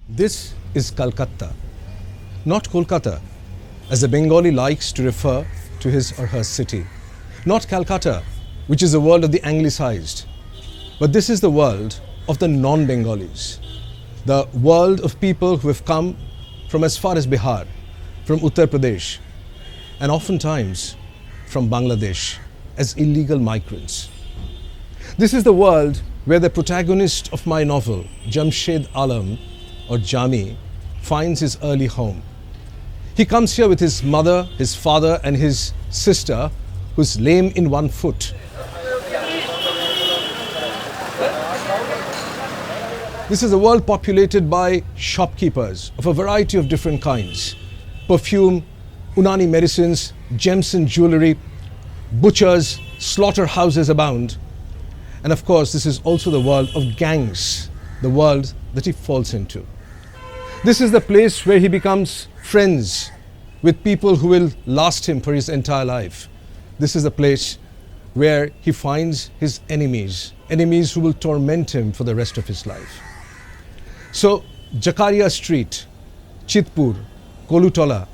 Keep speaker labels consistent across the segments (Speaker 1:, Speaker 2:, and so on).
Speaker 1: This is Kalkatta, not Kolkata, as the Bengali likes to refer to his or her city. Not Calcutta, which is the world of the Anglicized, but this is the world of the non-Bengalis, the world of people who have come from as far as Bihar, from Uttar Pradesh, and oftentimes from Bangladesh as illegal migrants. This is the world where the protagonist of my novel, Jamshed Alam, or Jami, finds his early home. He comes here with his mother, his father, and his sister, who's lame in one foot. This is a world populated by shopkeepers of a variety of different kinds. Perfume, Unani medicines, gems and jewelry, butchers, slaughterhouses abound. And of course, this is also the world of gangs, the world that he falls into. This is the place where he becomes friends with people who will last him for his entire life. This is the place where he finds his enemies, enemies who will torment him for the rest of his life. So, Jakaria Street, Chitpur, Kolutola,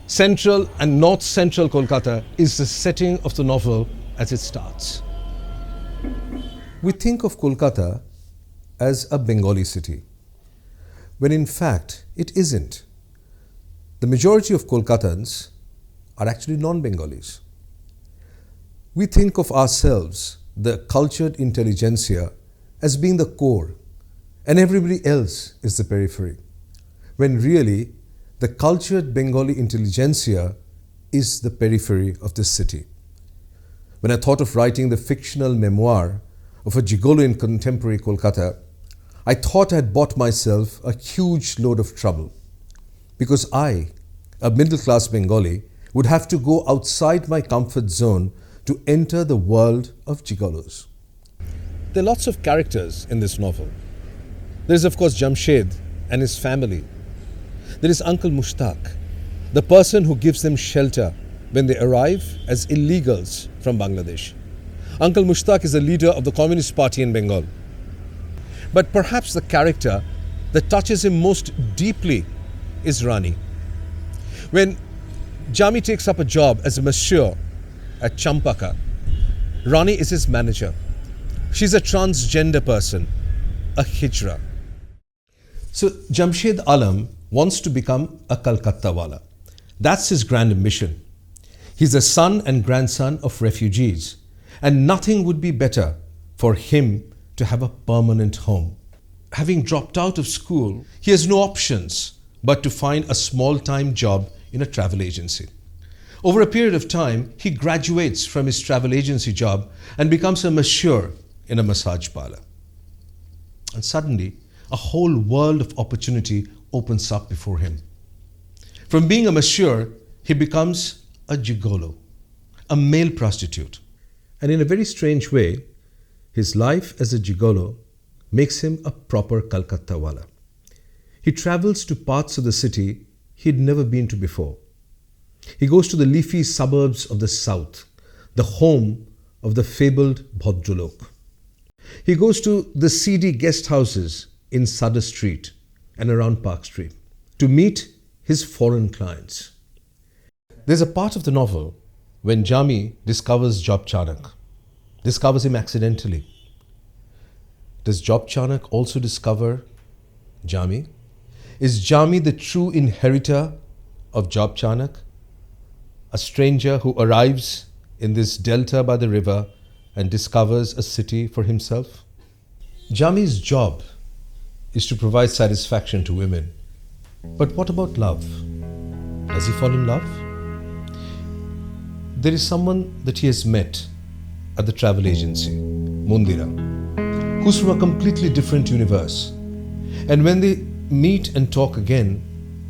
Speaker 1: central and north central Kolkata is the setting of the novel as it starts. We think of Kolkata as a Bengali city, when in fact it isn't. The majority of Kolkatans are actually non-Bengalis. We think of ourselves, the cultured intelligentsia, as being the core, and everybody else is the periphery, when really the cultured Bengali intelligentsia is the periphery of this city. When I thought of writing the fictional memoir of a gigolo in contemporary Kolkata, I thought I had bought myself a huge load of trouble, because I, a middle-class Bengali, would have to go outside my comfort zone to enter the world of gigolos. There are lots of characters in this novel. There is of course Jamshed and his family. There is Uncle Mushtaq, the person who gives them shelter when they arrive as illegals from Bangladesh. Uncle Mushtaq is the leader of the Communist Party in Bengal. But perhaps the character that touches him most deeply is Rani. When Jami takes up a job as a masseur at Champaka, Rani is his manager. She's a transgender person, a hijra. So Jamshed Alam wants to become a Kalkatta wala. That's his grand ambition. He's the son and grandson of refugees, and nothing would be better for him to have a permanent home. Having dropped out of school, he has no options but to find a small-time job in a travel agency. Over a period of time, he graduates from his travel agency job and becomes a masseur in a massage parlor. And suddenly, a whole world of opportunity opens up before him. From being a masseur, he becomes a gigolo, a male prostitute. And in a very strange way, his life as a gigolo makes him a proper Kalkatta wala. He travels to parts of the city he'd never been to before. He goes to the leafy suburbs of the south, the home of the fabled Bhadralok. He goes to the seedy guest houses in Sada Street and around Park Street to meet his foreign clients. There's a part of the novel when Jami discovers Job Chanak, discovers him accidentally. Does Job Chanak also discover Jami? Is Jami the true inheritor of Job Chanak, a stranger who arrives in this delta by the river and discovers a city for himself? Jami's job is to provide satisfaction to women. But what about love? Does he fall in love? There is someone that he has met at the travel agency, Mundira, who's from a completely different universe. And when they meet and talk again,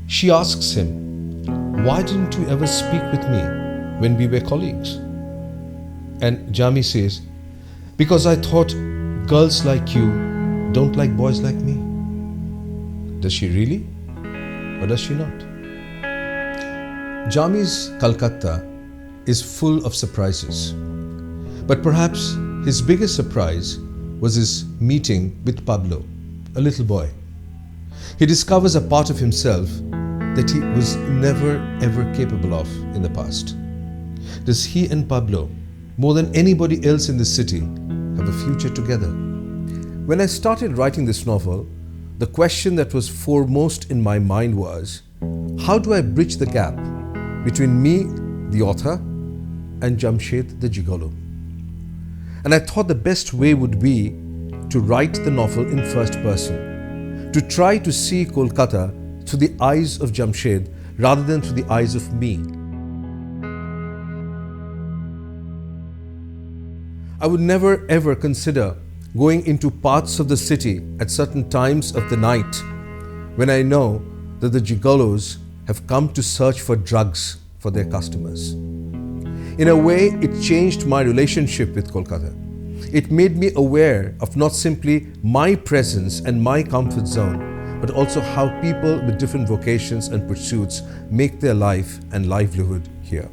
Speaker 1: she asks him, "Why didn't you ever speak with me when we were colleagues?" And Jami says, because I thought girls like you don't like boys like me. Does she really? Or does she not? Jami's Kalkatta is full of surprises. But perhaps his biggest surprise was his meeting with Pablo, a little boy. He discovers a part of himself that he was never ever capable of in the past. Does he and Pablo, more than anybody else in the city, have a future together? When I started writing this novel, the question that was foremost in my mind was, how do I bridge the gap between me, the author, and Jamshed the Gigolo? And I thought the best way would be to write the novel in first person, to try to see Kolkata through the eyes of Jamshed rather than through the eyes of me. I would never ever consider going into parts of the city at certain times of the night when I know that the gigolos have come to search for drugs for their customers. In a way, it changed my relationship with Kolkata. It made me aware of not simply my presence and my comfort zone, but also how people with different vocations and pursuits make their life and livelihood here.